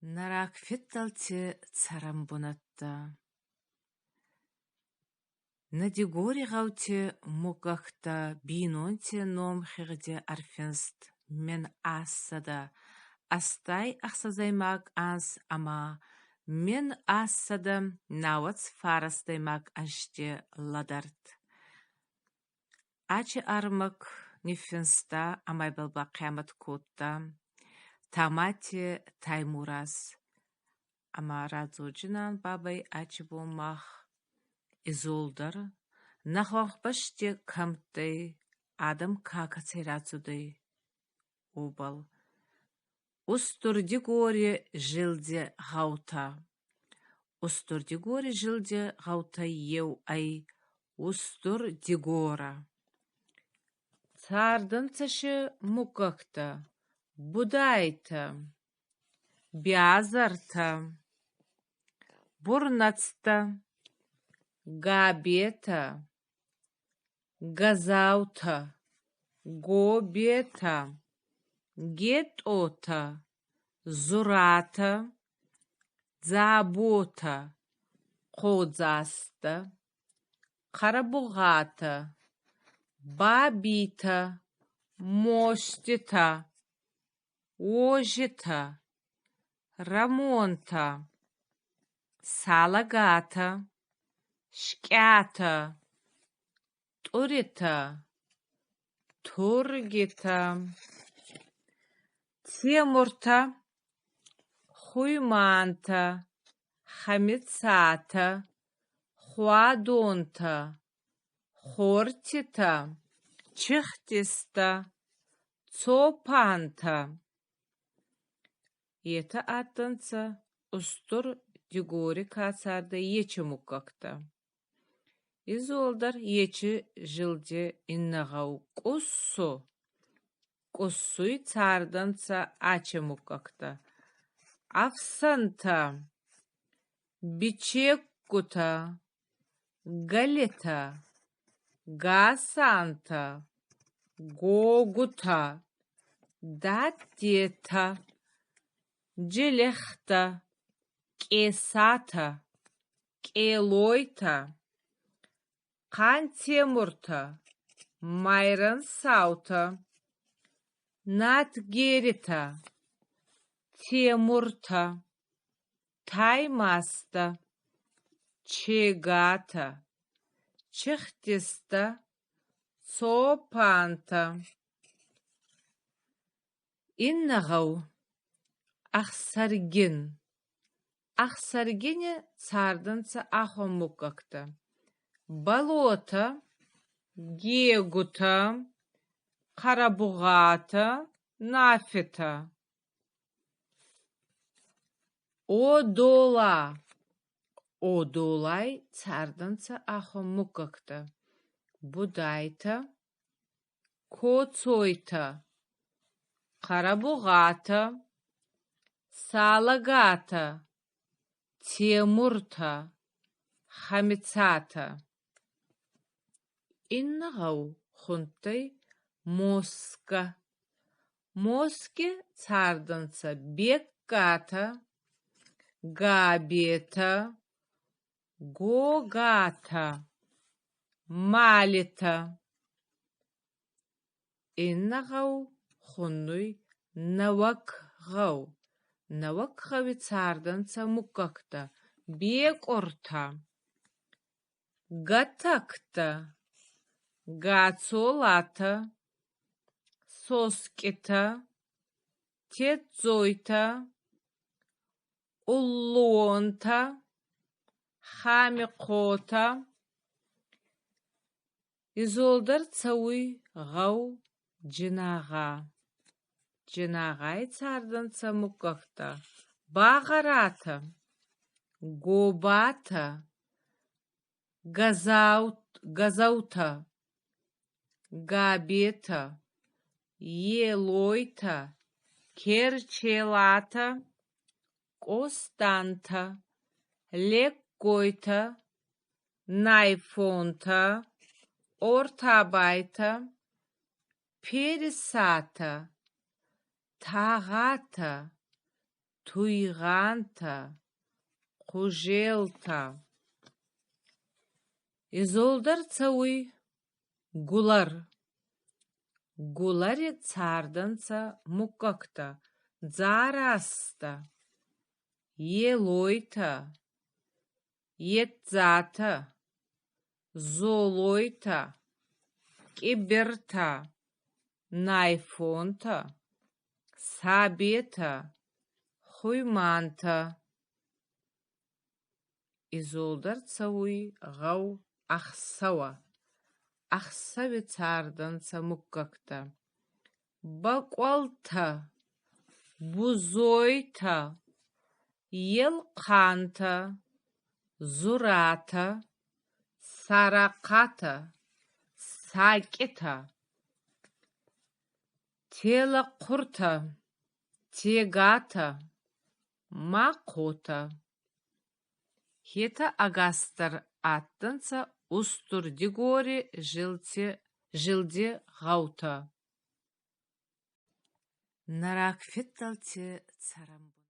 Нарак фетталте царамбунатта. Надигори гауте мукахта бинонте ном хирде арфенст мен ассада. Астай ахсазаймак анс ама мен ассада навац фарастаймак ажте ладарт. Ачи армак нифенста амай белба қиямат кутта. Тамати таймурас. Ама радзуджинан бабай ачи бумах. Изолдар нахвахбаште камтай адам какацай радзудай. Убал. Устурди горе жилде гаута. Устурди горе жилде гаута ев ай. Устурди гора. Цардан цаши мукакта. Будайта. Бязарта. Бурнацта. Габета. Газаута. Гобета. Гетота. Зурата. Забота. Кодзаста. Карабугата. Бабита. Моштита. Ожита. Рамонта. Салагата. Шкята. Турита. Тургита. Темурта. Хуйманта. Хамицата. Хуадонта. Хортита. Чехтиста. Цопанта. Это атанца устур дигори кацарда ечи мукакта. Изолдар ечи жилде иннагау куссу. Куссуй царданца ачи мукакта. Афсанта. Бичеккута. Галета. Гасанта. Гогута. Датета. Джилехта. Кесата. Келойта. Кантемурта. Майран саута. Натгерита. Темурта. Таймаста. Чегата. Чехтиста. Сопанта. Иннагау. Ахсаргин. Ахсаргине царданца ахомукакта. Болото. Гегута. Карабугата. Нафита. Одола. Одолай царданца ахомукакта. Будайта. Коцойта. Карабугата. Салагата. Темурта. Хамицата. Иннагау хунтай моска. Моски царданца бекката. Габета. Гогата. Малита. Иннагау хуннуй навакгау. Навакгави царданца мукакта. Бекорта. Гатакта. Гацолата. Соскита. Тетзойта. Уллонта. Хамикота. Изолдар цауй гау джинага. Джинагай царданца мукакта. Багарата. Гобата. Газаута. Габета. Елойта. Керчелата. Костанта. Леккойта. Найфонта. Ортабайта. Пересата. Тагата. туйғанта, қужелта. Изолдар цауй гулар. Гулари царданца мукакта, дзараста, елойта, етзата, золойта, киберта, найфонта, сабета, хуйманта. Изолдар цауй гау ахсава. Ахсави царданца муккакта. Баквалта, бузойта, елқанта, зурата, сарақата, сакита. Телақурта, тегата, мақота. Хета агастар аттанца устур дигори жилде гаута. Нарак фетталте царамбу.